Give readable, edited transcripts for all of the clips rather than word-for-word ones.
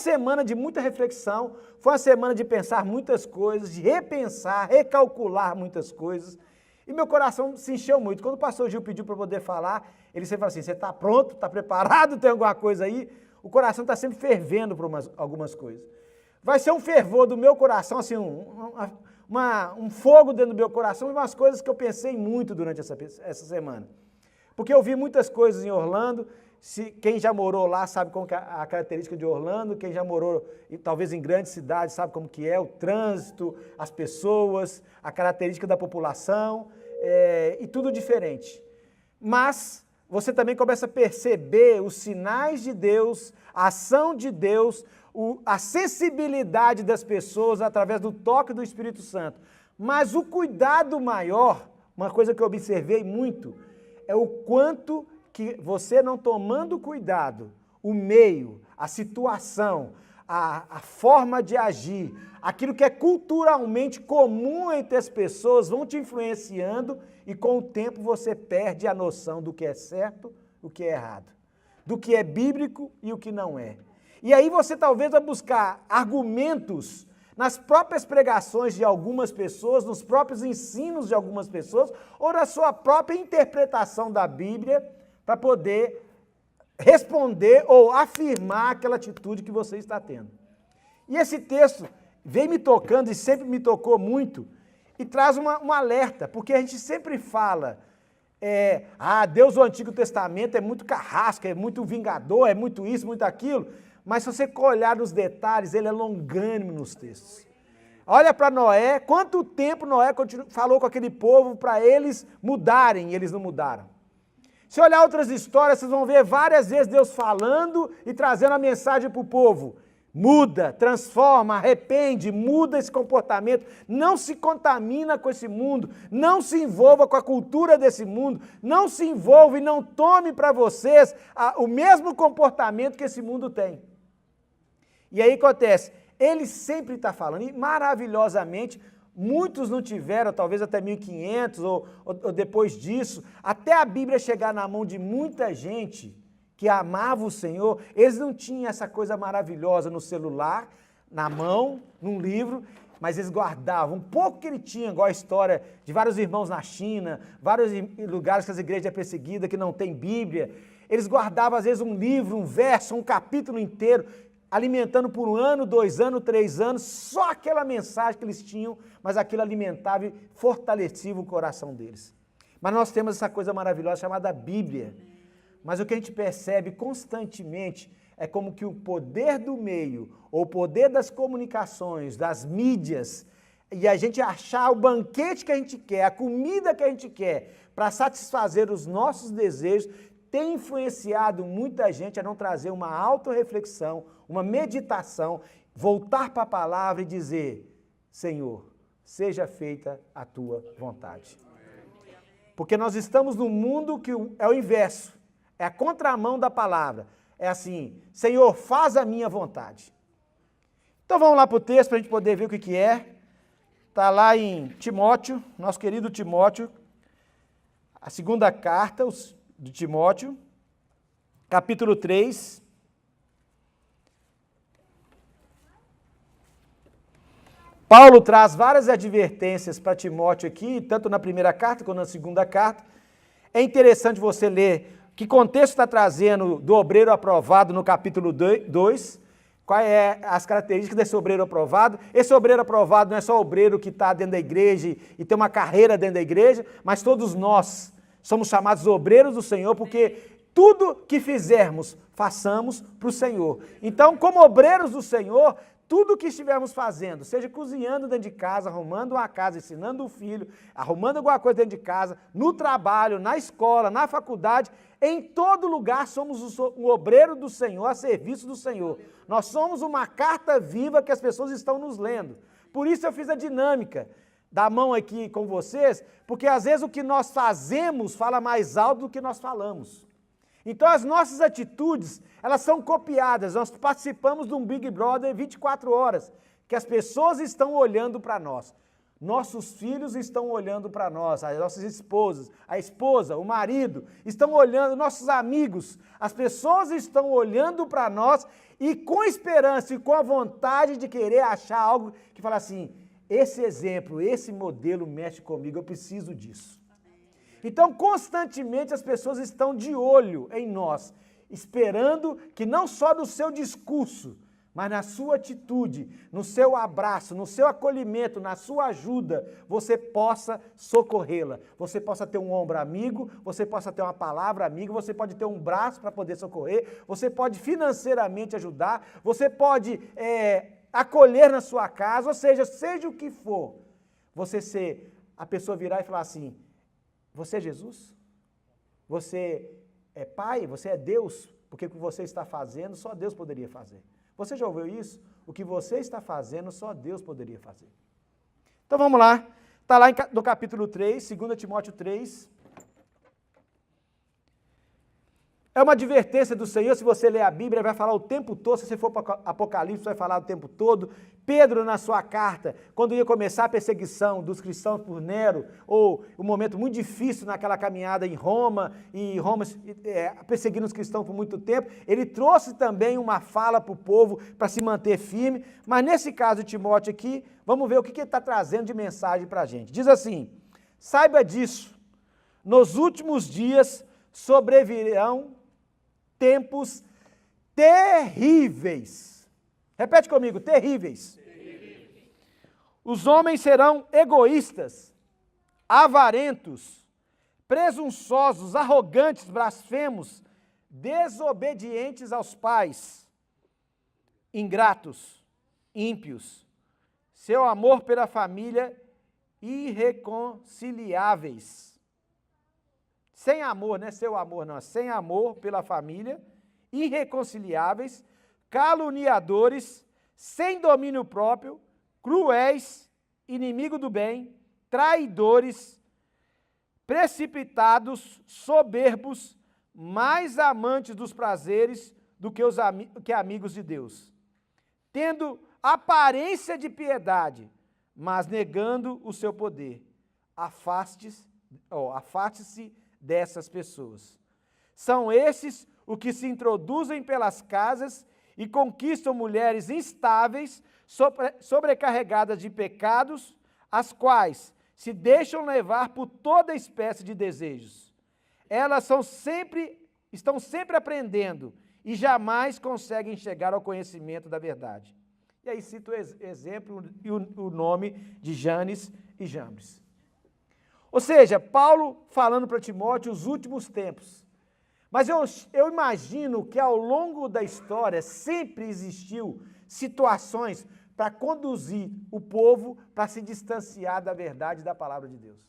semana de muita reflexão, foi uma semana de pensar muitas coisas, de repensar, recalcular muitas coisas. E meu coração se encheu muito. Quando o pastor Gil pediu para eu poder falar, ele sempre falou assim, você está pronto, está preparado, tem alguma coisa aí? O coração está sempre fervendo por algumas coisas. Vai ser um fervor do meu coração, assim, um fogo dentro do meu coração, e umas coisas que eu pensei muito durante essa semana. Porque eu vi muitas coisas em Orlando, quem já morou lá sabe como que é a característica de Orlando, quem já morou talvez em grandes cidades sabe como que é o trânsito, as pessoas, a característica da população, e tudo diferente. Mas você também começa a perceber os sinais de Deus, a ação de Deus, a sensibilidade das pessoas através do toque do Espírito Santo. Mas o cuidado maior, uma coisa que eu observei muito, é o quanto que você não tomando cuidado, o meio, a situação, a forma de agir, aquilo que é culturalmente comum entre as pessoas vão te influenciando e com o tempo você perde a noção do que é certo, o que é errado, do que é bíblico e o que não é. E aí você talvez vai buscar argumentos nas próprias pregações de algumas pessoas, nos próprios ensinos de algumas pessoas, ou na sua própria interpretação da Bíblia, para poder responder ou afirmar aquela atitude que você está tendo. E esse texto vem me tocando e sempre me tocou muito, e traz um alerta, porque a gente sempre fala, Deus do Antigo Testamento é muito carrasco, é muito vingador, é muito isso, muito aquilo, mas se você olhar nos detalhes, ele é longânimo nos textos. Olha para Noé, quanto tempo Noé falou com aquele povo para eles mudarem, e eles não mudaram. Se olhar outras histórias, vocês vão ver várias vezes Deus falando e trazendo a mensagem para o povo. Muda, transforma, arrepende, muda esse comportamento, não se contamina com esse mundo, não se envolva com a cultura desse mundo, não se envolva e não tome para vocês o mesmo comportamento que esse mundo tem. E aí acontece, ele sempre está falando, e maravilhosamente, muitos não tiveram, talvez até 1500 ou depois disso, até a Bíblia chegar na mão de muita gente que amava o Senhor, eles não tinham essa coisa maravilhosa no celular, na mão, num livro, mas eles guardavam. Um pouco que ele tinha, igual a história de vários irmãos na China, vários lugares que as igrejas é perseguida, que não tem Bíblia, eles guardavam às vezes um livro, um verso, um capítulo inteiro, alimentando por 1 ano, 2 anos, 3 anos, só aquela mensagem que eles tinham, mas aquilo alimentava e fortalecia o coração deles. Mas nós temos essa coisa maravilhosa chamada Bíblia. Mas o que a gente percebe constantemente é como que o poder do meio, ou o poder das comunicações, das mídias, e a gente achar o banquete que a gente quer, a comida que a gente quer, para satisfazer os nossos desejos, tem influenciado muita gente a não trazer uma autorreflexão, uma meditação, voltar para a palavra e dizer, Senhor, seja feita a tua vontade. Porque nós estamos num mundo que é o inverso, é a contramão da palavra. É assim, Senhor, faz a minha vontade. Então vamos lá para o texto para a gente poder ver o que é. Está lá em Timóteo, nosso querido Timóteo, a segunda carta de Timóteo, capítulo 3. Paulo traz várias advertências para Timóteo aqui, tanto na primeira carta quanto na segunda carta. É interessante você ler que contexto está trazendo do obreiro aprovado no capítulo 2, quais é as características desse obreiro aprovado. Esse obreiro aprovado não é só o obreiro que está dentro da igreja e tem uma carreira dentro da igreja, mas todos nós somos chamados obreiros do Senhor, porque tudo que fizermos, façamos para o Senhor. Então, como obreiros do Senhor, tudo que estivermos fazendo, seja cozinhando dentro de casa, arrumando uma casa, ensinando o filho, arrumando alguma coisa dentro de casa, no trabalho, na escola, na faculdade, em todo lugar somos um obreiro do Senhor, a serviço do Senhor. Nós somos uma carta viva que as pessoas estão nos lendo. Por isso eu fiz a dinâmica da mão aqui com vocês, porque às vezes o que nós fazemos fala mais alto do que nós falamos. Então as nossas atitudes, elas são copiadas, nós participamos de um Big Brother 24 horas, que as pessoas estão olhando para nós. Nossos filhos estão olhando para nós, as nossas esposas, a esposa, o marido, estão olhando, nossos amigos, as pessoas estão olhando para nós e com esperança e com a vontade de querer achar algo que fala assim, esse exemplo, esse modelo mexe comigo, eu preciso disso. Então, constantemente as pessoas estão de olho em nós, esperando que não só no seu discurso, mas na sua atitude, no seu abraço, no seu acolhimento, na sua ajuda, você possa socorrê-la. Você possa ter um ombro amigo, você possa ter uma palavra amiga, você pode ter um braço para poder socorrer, você pode financeiramente ajudar, você pode acolher na sua casa, ou seja o que for. A pessoa virar e falar assim, você é Jesus? Você é Pai? Você é Deus? Porque o que você está fazendo, só Deus poderia fazer. Você já ouviu isso? O que você está fazendo, só Deus poderia fazer. Então vamos lá. Está lá no capítulo 3, 2 Timóteo 3. É uma advertência do Senhor, se você ler a Bíblia, vai falar o tempo todo, se você for para Apocalipse, vai falar o tempo todo. Pedro, na sua carta, quando ia começar a perseguição dos cristãos por Nero, ou um momento muito difícil naquela caminhada em Roma, e Roma perseguindo os cristãos por muito tempo, ele trouxe também uma fala para o povo para se manter firme, mas nesse caso de Timóteo aqui, vamos ver o que ele está trazendo de mensagem para a gente. Diz assim, saiba disso, nos últimos dias sobrevirão tempos terríveis. Repete comigo, terríveis. Os homens serão egoístas, avarentos, presunçosos, arrogantes, blasfemos, desobedientes aos pais, ingratos, ímpios, seu amor pela família irreconciliáveis. Sem amor, não é seu amor, não, sem amor pela família, irreconciliáveis, caluniadores, sem domínio próprio, cruéis, inimigo do bem, traidores, precipitados, soberbos, mais amantes dos prazeres do que amigos de Deus, tendo aparência de piedade, mas negando o seu poder. Afaste-se dessas pessoas. São esses os que se introduzem pelas casas e conquistam mulheres instáveis, sobrecarregadas de pecados, as quais se deixam levar por toda espécie de desejos. Elas estão sempre aprendendo e jamais conseguem chegar ao conhecimento da verdade. E aí cito o exemplo e o nome de Janes e Jambres. Ou seja, Paulo falando para Timóteo os últimos tempos. Mas eu imagino que ao longo da história sempre existiu situações para conduzir o povo para se distanciar da verdade da palavra de Deus.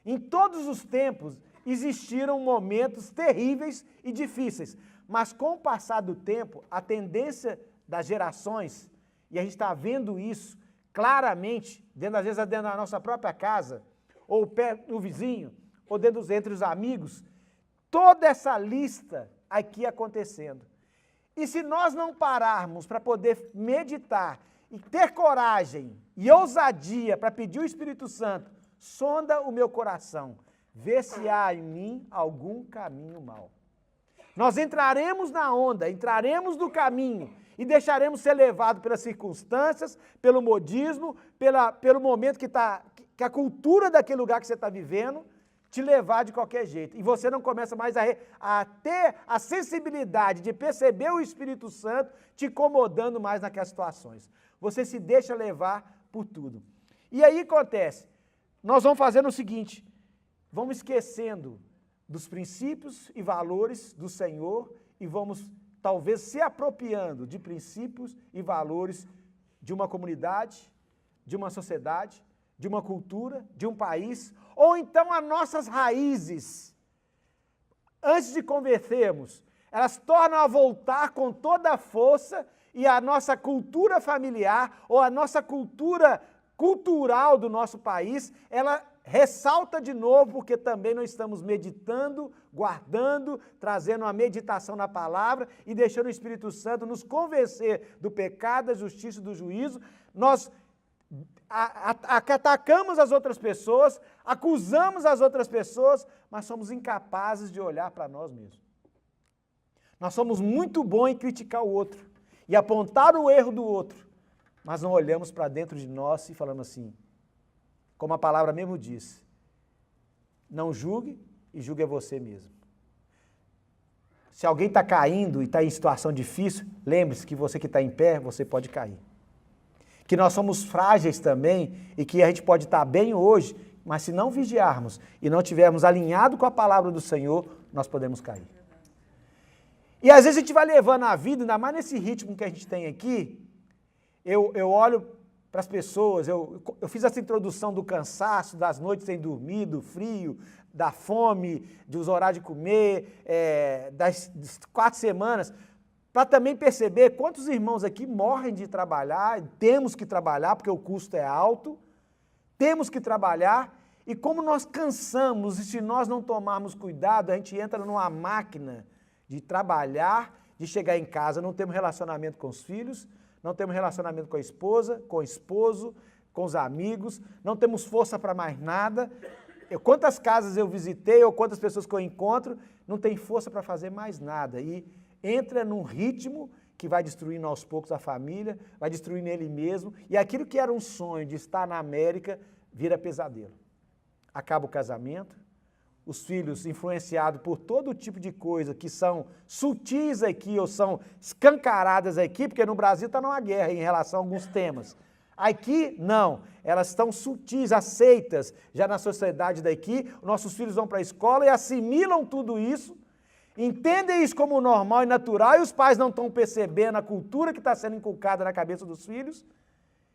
Em todos os tempos existiram momentos terríveis e difíceis, mas com o passar do tempo, a tendência das gerações, e a gente está vendo isso claramente, às vezes dentro da nossa própria casa, ou perto do vizinho, ou entre os amigos, toda essa lista aqui acontecendo. E se nós não pararmos para poder meditar e ter coragem e ousadia para pedir o Espírito Santo, sonda o meu coração, vê se há em mim algum caminho mau. Nós entraremos na onda, entraremos no caminho e deixaremos ser levados pelas circunstâncias, pelo modismo, pelo momento que a cultura daquele lugar que você está vivendo te levar de qualquer jeito. E você não começa mais a ter a sensibilidade de perceber o Espírito Santo te incomodando mais naquelas situações. Você se deixa levar por tudo. E aí acontece, nós vamos fazendo o seguinte, vamos esquecendo dos princípios e valores do Senhor e vamos talvez se apropriando de princípios e valores de uma comunidade, de uma sociedade, de uma cultura, de um país, ou então as nossas raízes, antes de convertermos, elas tornam a voltar com toda a força e a nossa cultura familiar ou a nossa cultura cultural do nosso país, ela ressalta de novo porque também não estamos meditando, guardando, trazendo uma meditação na palavra e deixando o Espírito Santo nos convencer do pecado, da justiça e do juízo. Nós atacamos as outras pessoas, acusamos as outras pessoas, mas somos incapazes de olhar para nós mesmos. Nós somos muito bons em criticar o outro e apontar o erro do outro, mas não olhamos para dentro de nós e falamos assim, como a palavra mesmo diz, não julgue e julgue a você mesmo. Se alguém está caindo e está em situação difícil, lembre-se que você que está em pé, você pode cair. Que nós somos frágeis também e que a gente pode estar bem hoje, mas se não vigiarmos e não tivermos alinhado com a palavra do Senhor, nós podemos cair. E às vezes a gente vai levando a vida, ainda mais nesse ritmo que a gente tem aqui, eu olho para as pessoas, eu fiz essa introdução do cansaço, das noites sem dormir, do frio, da fome, dos horários de comer, das 4 semanas, para também perceber quantos irmãos aqui morrem de trabalhar, temos que trabalhar porque o custo é alto, temos que trabalhar, e como nós cansamos, e se nós não tomarmos cuidado, a gente entra numa máquina de trabalhar, de chegar em casa, não temos relacionamento com os filhos, não temos relacionamento com a esposa, com o esposo, com os amigos, não temos força para mais nada. Quantas casas eu visitei ou quantas pessoas que eu encontro, não tem força para fazer mais nada. E entra num ritmo que vai destruindo aos poucos a família, vai destruindo ele mesmo, e aquilo que era um sonho de estar na América vira pesadelo. Acaba o casamento, os filhos influenciados por todo tipo de coisa que são sutis aqui ou são escancaradas aqui, porque no Brasil está numa guerra em relação a alguns temas. Aqui, não, elas estão sutis, aceitas já na sociedade daqui, nossos filhos vão para a escola e assimilam tudo isso, entendem isso como normal e natural, e os pais não estão percebendo a cultura que está sendo inculcada na cabeça dos filhos,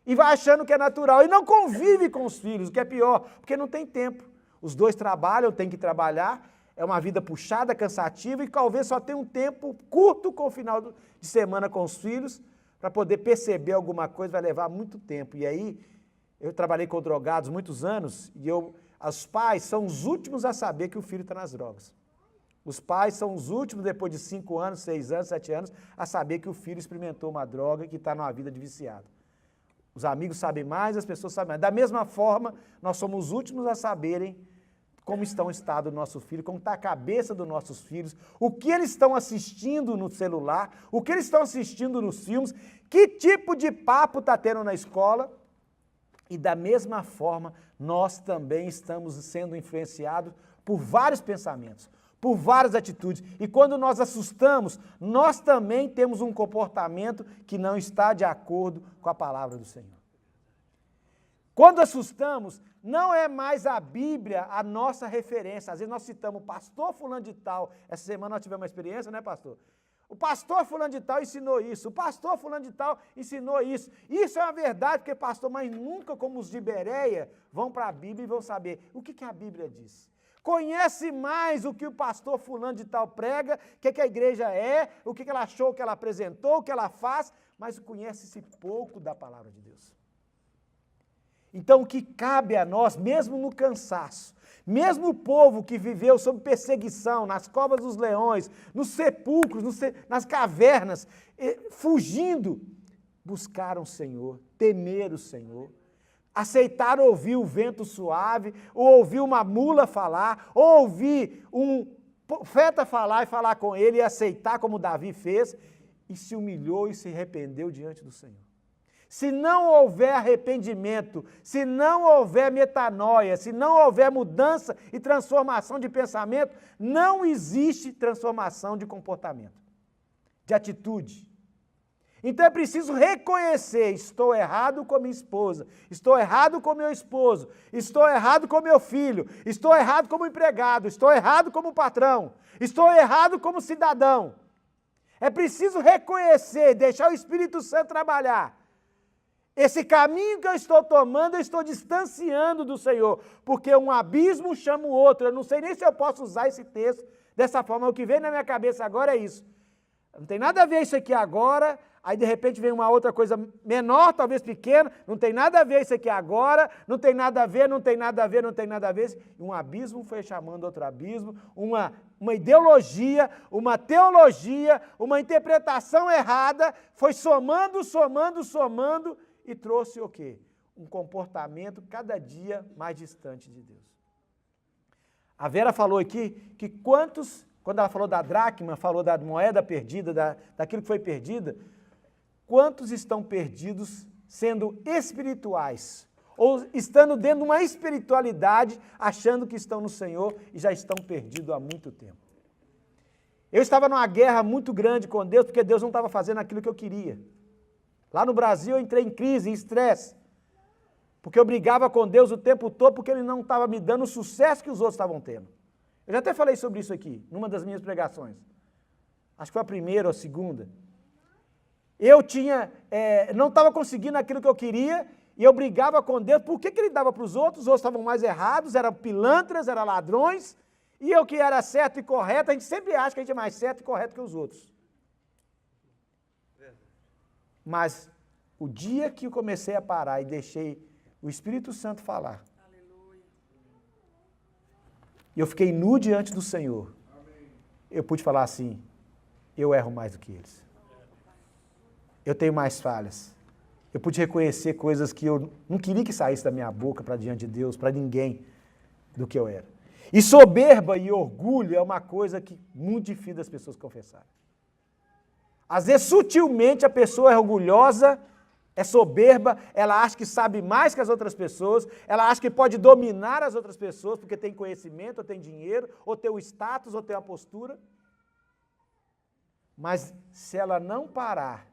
e vai achando que é natural, e não convive com os filhos, o que é pior, porque não tem tempo. Os dois trabalham, tem que trabalhar, é uma vida puxada, cansativa, e talvez só tenha um tempo curto com o final de semana com os filhos, para poder perceber alguma coisa, vai levar muito tempo. E aí, eu trabalhei com drogados muitos anos, e os pais são os últimos a saber que o filho está nas drogas. Os pais são os últimos, depois de 5 anos, 6 anos, 7 anos, a saber que o filho experimentou uma droga e que está numa vida de viciado. Os amigos sabem mais, as pessoas sabem mais. Da mesma forma, nós somos os últimos a saberem como está o estado do nosso filho, como está a cabeça dos nossos filhos, o que eles estão assistindo no celular, o que eles estão assistindo nos filmes, que tipo de papo está tendo na escola. E da mesma forma, nós também estamos sendo influenciados por vários pensamentos, por várias atitudes. E quando nós assustamos, nós também temos um comportamento que não está de acordo com a palavra do Senhor. Quando assustamos, não é mais a Bíblia a nossa referência. Às vezes nós citamos o pastor fulano de tal. Essa semana nós tivemos uma experiência, né, pastor? O pastor fulano de tal ensinou isso, o pastor fulano de tal ensinou isso. Isso é uma verdade, porque pastor, mas nunca como os de Bereia vão para a Bíblia e vão saber o que a Bíblia diz. Conhece mais o que o pastor fulano de tal prega, o que a igreja é, o que ela achou, o que ela apresentou, o que ela faz, mas conhece-se pouco da palavra de Deus. Então, o que cabe a nós, mesmo no cansaço, mesmo o povo que viveu sob perseguição, nas covas dos leões, nos sepulcros, nas cavernas, fugindo, buscaram o Senhor, temeram o Senhor, aceitaram ouvir o vento suave, ou ouvir uma mula falar, ou ouvir um profeta falar e falar com ele e aceitar como Davi fez, e se humilhou e se arrependeu diante do Senhor. Se não houver arrependimento, se não houver metanoia, se não houver mudança e transformação de pensamento, não existe transformação de comportamento, de atitude. Então é preciso reconhecer, estou errado com minha esposa, estou errado com meu esposo, estou errado com meu filho, estou errado como empregado, estou errado como patrão, estou errado como cidadão. É preciso reconhecer, deixar o Espírito Santo trabalhar. Esse caminho que eu estou tomando, eu estou distanciando do Senhor, porque um abismo chama o outro. Eu não sei nem se eu posso usar esse texto dessa forma. O que vem na minha cabeça agora é isso. Não tem nada a ver isso aqui agora, aí de repente vem uma outra coisa menor, talvez pequena, não tem nada a ver isso aqui agora, não tem nada a ver, não tem nada a ver, não tem nada a ver. Um abismo foi chamando outro abismo, uma ideologia, uma teologia, uma interpretação errada, foi somando, e trouxe o quê? um comportamento cada dia mais distante de Deus. A Vera falou aqui que quantos, quando ela falou da dracma, falou da moeda perdida, daquilo que foi perdida, quantos estão perdidos sendo espirituais, ou estando dentro de uma espiritualidade, achando que estão no Senhor e já estão perdidos há muito tempo. Eu estava numa guerra muito grande com Deus, porque Deus não estava fazendo aquilo que eu queria. Lá no Brasil eu entrei em crise, em estresse, porque eu brigava com Deus o tempo todo, porque Ele não estava me dando o sucesso que os outros estavam tendo. Eu já até falei sobre isso aqui, numa das minhas pregações. Acho que foi a primeira ou a segunda. Eu não estava conseguindo aquilo que eu queria, e eu brigava com Deus. Por que Ele dava para os outros? Os outros estavam mais errados, eram pilantras, eram ladrões, e eu que era certo e correto, a gente sempre acha que a gente é mais certo e correto que os outros. Mas o dia que eu comecei a parar e deixei o Espírito Santo falar, e eu fiquei nu diante do Senhor, eu pude falar assim, eu erro mais do que eles. Eu tenho mais falhas. Eu pude reconhecer coisas que eu não queria que saísse da minha boca para diante de Deus, para ninguém, do que eu era. E soberba e orgulho é uma coisa que muito difícil das pessoas confessarem. Às vezes, sutilmente, a pessoa é orgulhosa, é soberba, ela acha que sabe mais que as outras pessoas, ela acha que pode dominar as outras pessoas porque tem conhecimento, ou tem dinheiro, ou tem o status, ou tem a postura. Mas se ela não parar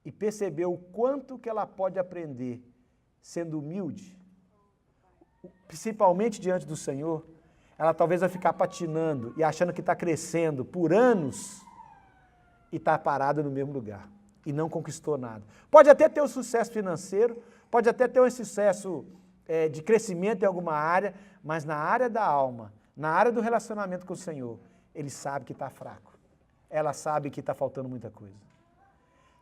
e perceber o quanto que ela pode aprender sendo humilde, principalmente diante do Senhor, ela talvez vai ficar patinando e achando que está crescendo por anos e está parada no mesmo lugar e não conquistou nada. Pode até ter um sucesso financeiro, pode até ter um sucesso de crescimento em alguma área, mas na área da alma, na área do relacionamento com o Senhor, ele sabe que está fraco. Ela sabe que está faltando muita coisa.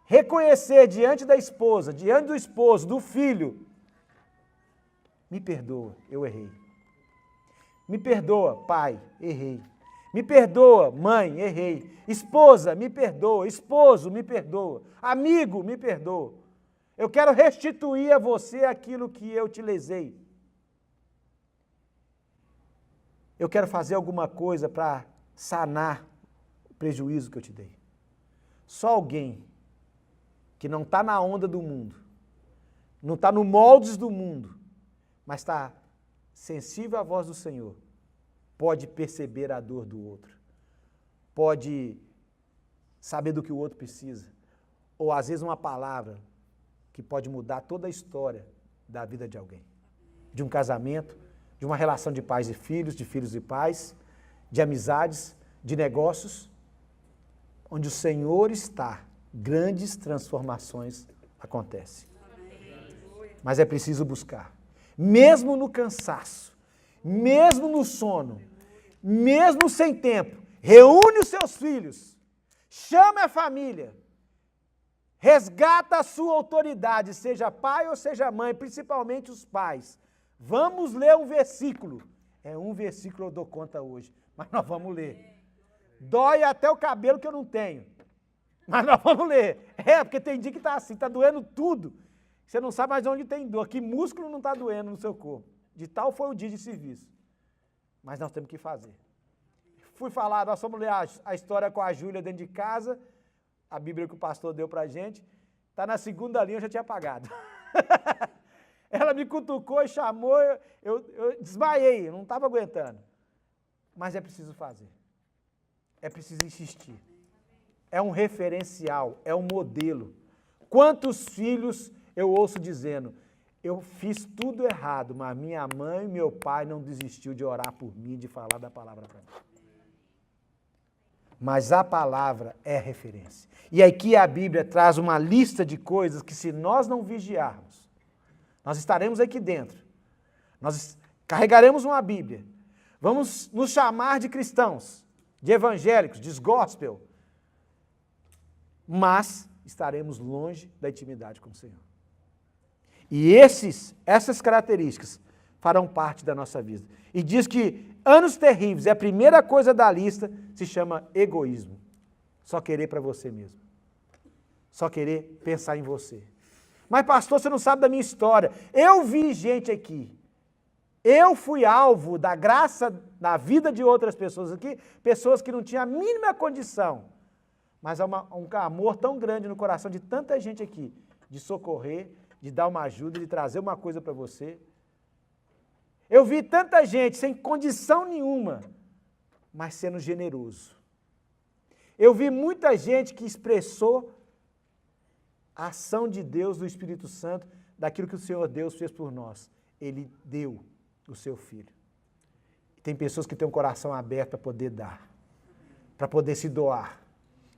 Reconhecer diante da esposa, diante do esposo, do filho, me perdoa, eu errei. Me perdoa, pai, errei. Me perdoa, mãe, errei. Esposa, me perdoa. Esposo, me perdoa. Amigo, me perdoa. Eu quero restituir a você aquilo que eu te lesei. Eu quero fazer alguma coisa para sanar o prejuízo que eu te dei. Só alguém que não está na onda do mundo, não está no moldes do mundo, mas está sensível à voz do Senhor, pode perceber a dor do outro, pode saber do que o outro precisa, ou às vezes uma palavra que pode mudar toda a história da vida de alguém, de um casamento, de uma relação de pais e de filhos e pais, de amizades, de negócios, onde o Senhor está, grandes transformações acontecem. Mas é preciso buscar. Mesmo no cansaço, mesmo no sono, mesmo sem tempo, reúne os seus filhos, chame a família, resgata a sua autoridade, seja pai ou seja mãe, principalmente os pais. Vamos ler um versículo. É um versículo eu dou conta hoje, mas nós vamos ler. Dói até o cabelo que eu não tenho, mas nós vamos ler. Porque tem dia que está assim, está doendo tudo. Você não sabe mais onde tem dor, que músculo não está doendo no seu corpo. De tal foi o dia de serviço. Mas nós temos que fazer. Fui falar, nós fomos ler a história com a Júlia dentro de casa, a Bíblia que o pastor deu para a gente, está na segunda linha, eu já tinha apagado. Ela me cutucou e chamou, eu desmaiei, eu não estava aguentando. Mas é preciso fazer. É preciso insistir. É um referencial, é um modelo. Quantos filhos eu ouço dizendo, eu fiz tudo errado, mas minha mãe e meu pai não desistiu de orar por mim, de falar da palavra para mim. Mas a palavra é referência. E aqui a Bíblia traz uma lista de coisas que se nós não vigiarmos, nós estaremos aqui dentro, nós carregaremos uma Bíblia, vamos nos chamar de cristãos, de evangélicos, de gospel, mas estaremos longe da intimidade com o Senhor. E essas características farão parte da nossa vida. E diz que anos terríveis, a primeira coisa da lista se chama egoísmo. Só querer para você mesmo. Só querer pensar em você. Mas pastor, você não sabe da minha história. Eu vi gente aqui. Eu fui alvo da graça na vida de outras pessoas aqui, pessoas que não tinham a mínima condição. Mas há um amor tão grande no coração de tanta gente aqui, de socorrer, de dar uma ajuda, de trazer uma coisa para você. Eu vi tanta gente sem condição nenhuma, mas sendo generoso. Eu vi muita gente que expressou a ação de Deus, do Espírito Santo, daquilo que o Senhor Deus fez por nós. Ele deu o seu Filho. E tem pessoas que têm um coração aberto para poder dar, para poder se doar,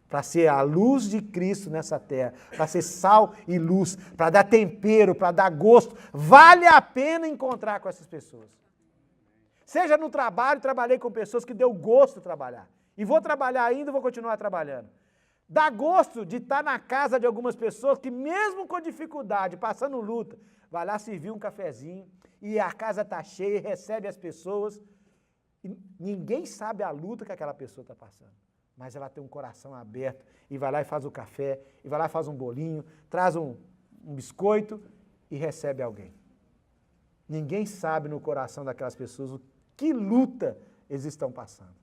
para ser a luz de Cristo nessa terra, para ser sal e luz, para dar tempero, para dar gosto. Vale a pena encontrar com essas pessoas. Seja no trabalho, trabalhei com pessoas que deu gosto trabalhar. E vou trabalhar ainda e vou continuar trabalhando. Dá gosto de estar na casa de algumas pessoas que mesmo com dificuldade, passando luta, vai lá servir um cafezinho e a casa está cheia, recebe as pessoas. E ninguém sabe a luta que aquela pessoa está passando. Mas ela tem um coração aberto e vai lá e faz o café, e vai lá e faz um bolinho, traz um biscoito e recebe alguém. Ninguém sabe no coração daquelas pessoas o que luta eles estão passando.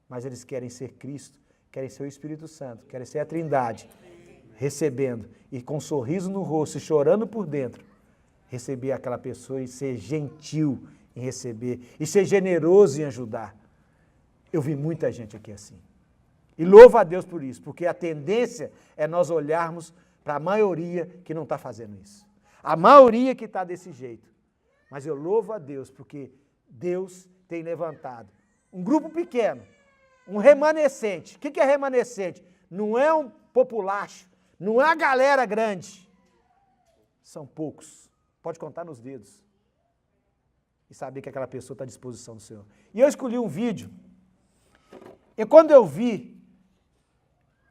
Mas eles querem ser Cristo, querem ser o Espírito Santo, querem ser a Trindade, recebendo e com um sorriso no rosto e chorando por dentro, receber aquela pessoa e ser gentil em receber e ser generoso em ajudar. Eu vi muita gente aqui assim. E louvo a Deus por isso, porque a tendência é nós olharmos para a maioria que não está fazendo isso. A maioria que está desse jeito. Mas eu louvo a Deus, porque Deus tem levantado um grupo pequeno, um remanescente. O que é remanescente? Não é um populacho, não é a galera grande. São poucos. Pode contar nos dedos. E saber que aquela pessoa está à disposição do Senhor. E eu escolhi um vídeo. E quando eu vi,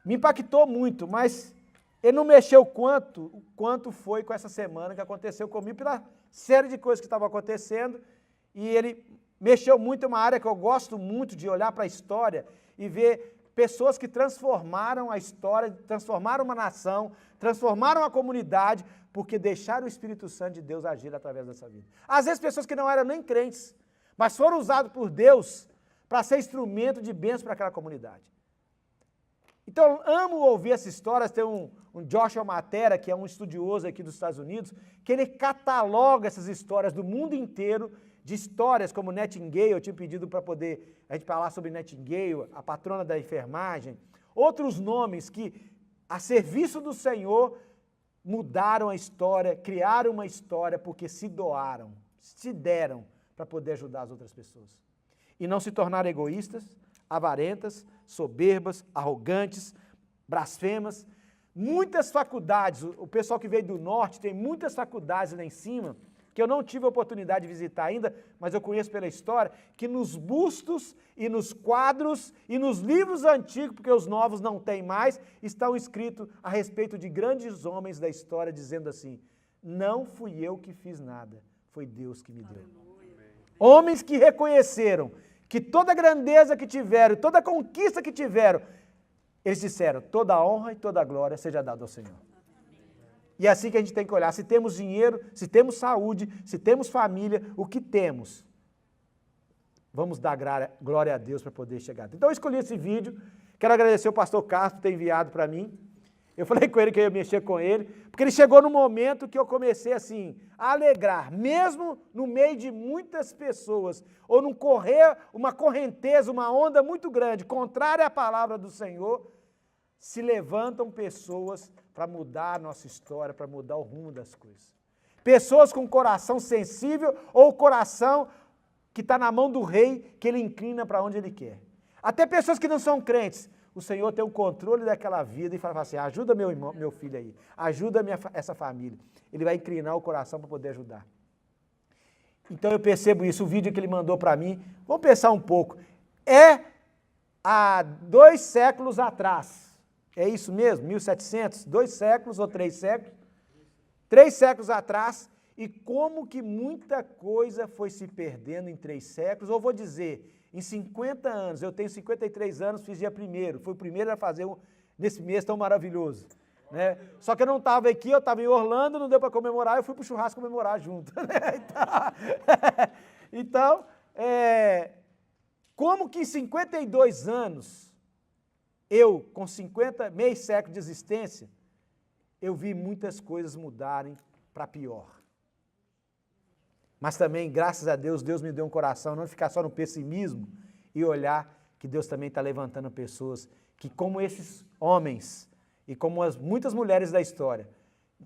me impactou muito, mas ele não mexeu quanto foi com essa semana que aconteceu comigo, pela série de coisas que estavam acontecendo, e ele mexeu muito em uma área que eu gosto muito de olhar para a história e ver pessoas que transformaram a história, transformaram uma nação, transformaram a comunidade, porque deixaram o Espírito Santo de Deus agir através dessa vida. Às vezes pessoas que não eram nem crentes, mas foram usadas por Deus para ser instrumento de bênção para aquela comunidade. Então, eu amo ouvir essas histórias. Tem um Joshua Matera, que é um estudioso aqui dos Estados Unidos, que ele cataloga essas histórias do mundo inteiro, de histórias como Nightingale. Eu tinha pedido para poder a gente falar sobre Nightingale, a patrona da enfermagem, outros nomes que, a serviço do Senhor, mudaram a história, criaram uma história porque se doaram, se deram para poder ajudar as outras pessoas. E não se tornaram egoístas, avarentas, soberbas, arrogantes, blasfemas. Muitas faculdades, o pessoal que veio do norte tem muitas faculdades lá em cima, que eu não tive a oportunidade de visitar ainda, mas eu conheço pela história, que nos bustos e nos quadros e nos livros antigos, porque os novos não tem mais, estão escritos a respeito de grandes homens da história, dizendo assim: não fui eu que fiz nada, foi Deus que me deu. Homens que reconheceram que toda a grandeza que tiveram, toda a conquista que tiveram, eles disseram: toda a honra e toda a glória seja dada ao Senhor. E é assim que a gente tem que olhar. Se temos dinheiro, se temos saúde, se temos família, o que temos, vamos dar glória a Deus para poder chegar. Então eu escolhi esse vídeo, quero agradecer ao pastor Carlos por ter enviado para mim. Eu falei com ele que eu ia mexer com ele, porque ele chegou no momento que eu comecei assim, a alegrar, mesmo no meio de muitas pessoas, ou num correr, uma correnteza, uma onda muito grande, contrária à palavra do Senhor, se levantam pessoas para mudar a nossa história, para mudar o rumo das coisas. Pessoas com coração sensível ou coração que está na mão do rei, que ele inclina para onde ele quer. Até pessoas que não são crentes, o Senhor tem o controle daquela vida e fala assim: ajuda meu irmão, meu filho aí, ajuda essa família. Ele vai inclinar o coração para poder ajudar. Então eu percebo isso, o vídeo que ele mandou para mim, vamos pensar um pouco, é há 2 séculos atrás, é isso mesmo, 1700, 2 séculos ou 3 séculos, 3 séculos atrás, e como que muita coisa foi se perdendo em 3 séculos, ou vou dizer, em 50 anos, eu tenho 53 anos, fiz dia 1º, fui o primeiro a fazer nesse mês tão maravilhoso. Né? Só que eu não estava aqui, eu estava em Orlando, não deu para comemorar, eu fui para o churrasco comemorar junto. Né? Então, como que em 52 anos, eu, com meio século de existência, eu vi muitas coisas mudarem para pior. Mas também, graças a Deus, Deus me deu um coração, não ficar só no pessimismo e olhar que Deus também está levantando pessoas que, como esses homens e como muitas mulheres da história,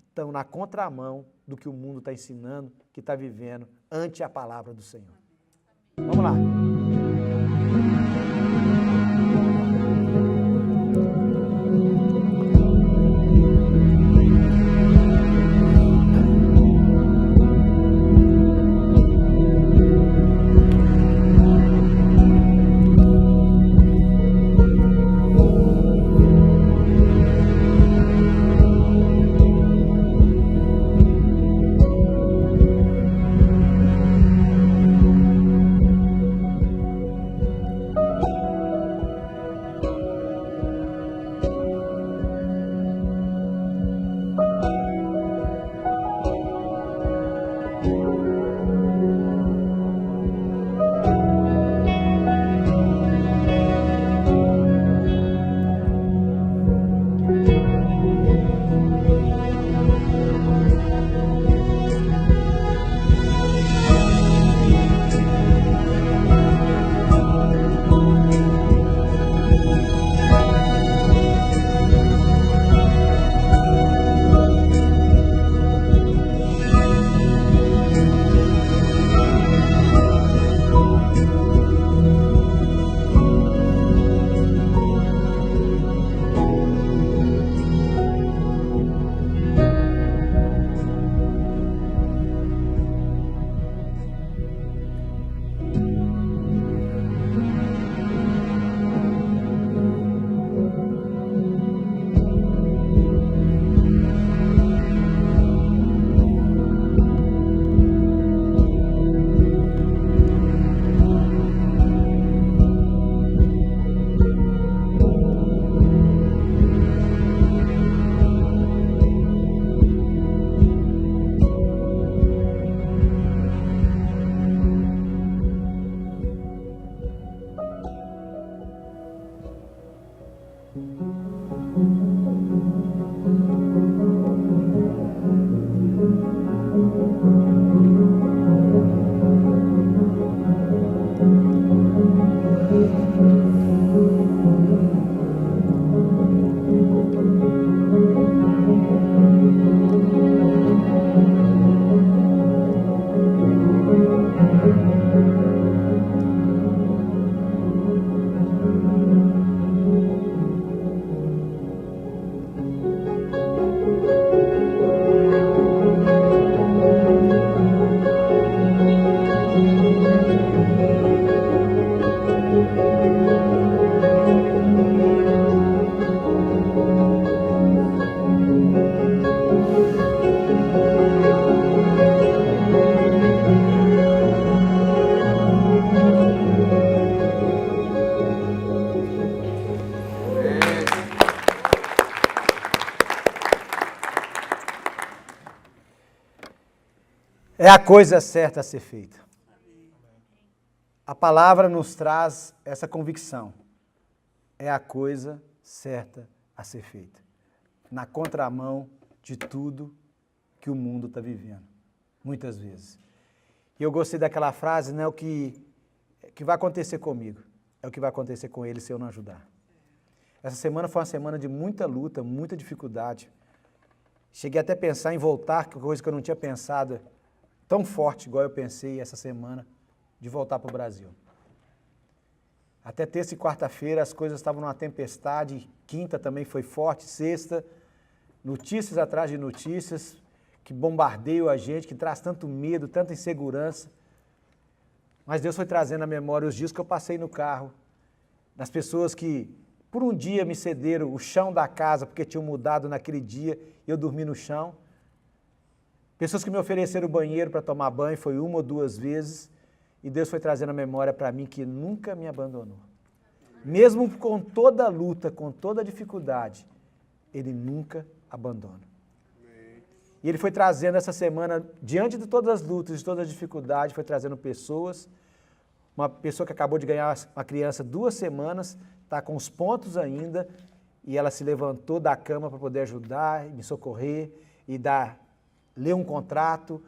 estão na contramão do que o mundo está ensinando, que está vivendo, ante a palavra do Senhor. Vamos lá. É a coisa certa a ser feita. A palavra nos traz essa convicção. É a coisa certa a ser feita. Na contramão de tudo que o mundo está vivendo, muitas vezes. E eu gostei daquela frase, não é o que vai acontecer comigo, é o que vai acontecer com ele se eu não ajudar. Essa semana foi uma semana de muita luta, muita dificuldade. Cheguei até a pensar em voltar, coisa que eu não tinha pensado tão forte igual eu pensei essa semana, de voltar para o Brasil. Até terça e quarta-feira as coisas estavam numa tempestade, quinta também foi forte, sexta, notícias atrás de notícias, que bombardeiam a gente, que traz tanto medo, tanta insegurança. Mas Deus foi trazendo à memória os dias que eu passei no carro, das pessoas que por um dia me cederam o chão da casa, porque tinham mudado naquele dia, e eu dormi no chão. Pessoas que me ofereceram o banheiro para tomar banho, foi uma ou duas vezes, e Deus foi trazendo a memória para mim que nunca me abandonou. Mesmo com toda a luta, com toda a dificuldade, Ele nunca abandono. E ele foi trazendo essa semana, diante de todas as lutas, de todas as dificuldades, foi trazendo pessoas. Uma pessoa que acabou de ganhar uma criança 2 semanas, está com os pontos ainda, e ela se levantou da cama para poder ajudar, me socorrer, e ler um contrato,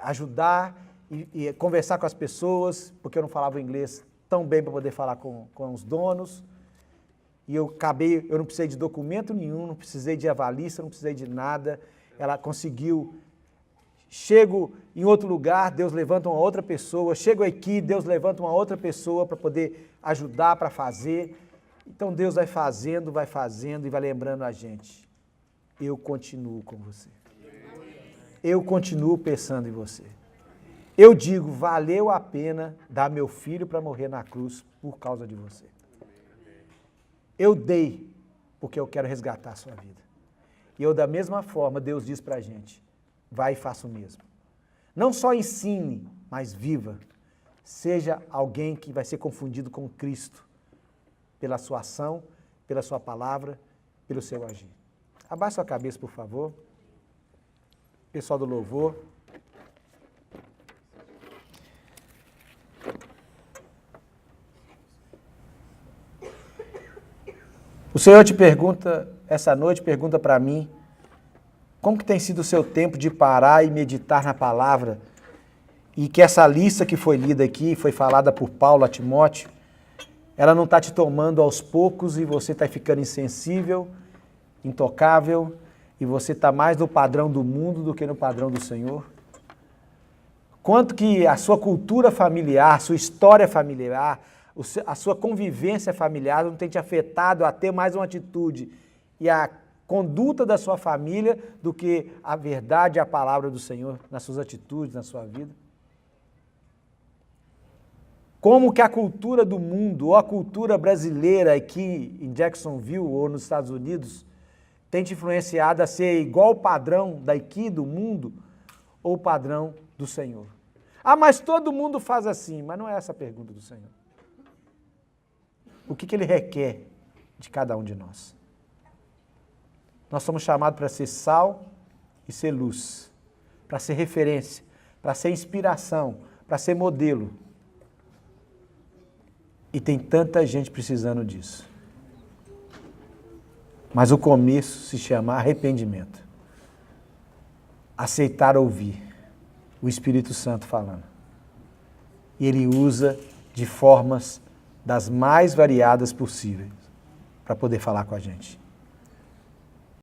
ajudar e conversar com as pessoas, porque eu não falava inglês tão bem para poder falar com os donos. E eu não precisei de documento nenhum, não precisei de avalista, não precisei de nada. Ela conseguiu. Chego em outro lugar, Deus levanta uma outra pessoa. Chego aqui, Deus levanta uma outra pessoa para poder ajudar, para fazer. Então Deus vai fazendo e vai lembrando a gente. Eu continuo com você. Eu continuo pensando em você. Eu digo, valeu a pena dar meu filho para morrer na cruz por causa de você. Eu dei porque eu quero resgatar a sua vida. E eu, da mesma forma, Deus diz para a gente, vai e faça o mesmo. Não só ensine, mas viva. Seja alguém que vai ser confundido com Cristo pela sua ação, pela sua palavra, pelo seu agir. Abaixe sua cabeça, por favor. Pessoal do louvor. O Senhor te pergunta, essa noite, pergunta para mim, como que tem sido o seu tempo de parar e meditar na palavra? E que essa lista que foi lida aqui, foi falada por Paulo a Timóteo, ela não está te tomando aos poucos e você está ficando insensível, intocável, e você está mais no padrão do mundo do que no padrão do Senhor? Quanto que a sua cultura familiar, a sua história familiar, a sua convivência familiar não tem te afetado a ter mais uma atitude e a conduta da sua família do que a verdade e a palavra do Senhor nas suas atitudes, na sua vida? Como que a cultura do mundo ou a cultura brasileira aqui em Jacksonville ou nos Estados Unidos tem te influenciado a ser igual ao padrão daqui do mundo ou o padrão do Senhor? Ah, mas todo mundo faz assim. Mas não é essa a pergunta do Senhor. O que Ele requer de cada um de nós? Nós somos chamados para ser sal e ser luz, para ser referência, para ser inspiração, para ser modelo. E tem tanta gente precisando disso. Mas o começo se chama arrependimento. Aceitar ouvir o Espírito Santo falando. E Ele usa de formas das mais variadas possíveis para poder falar com a gente.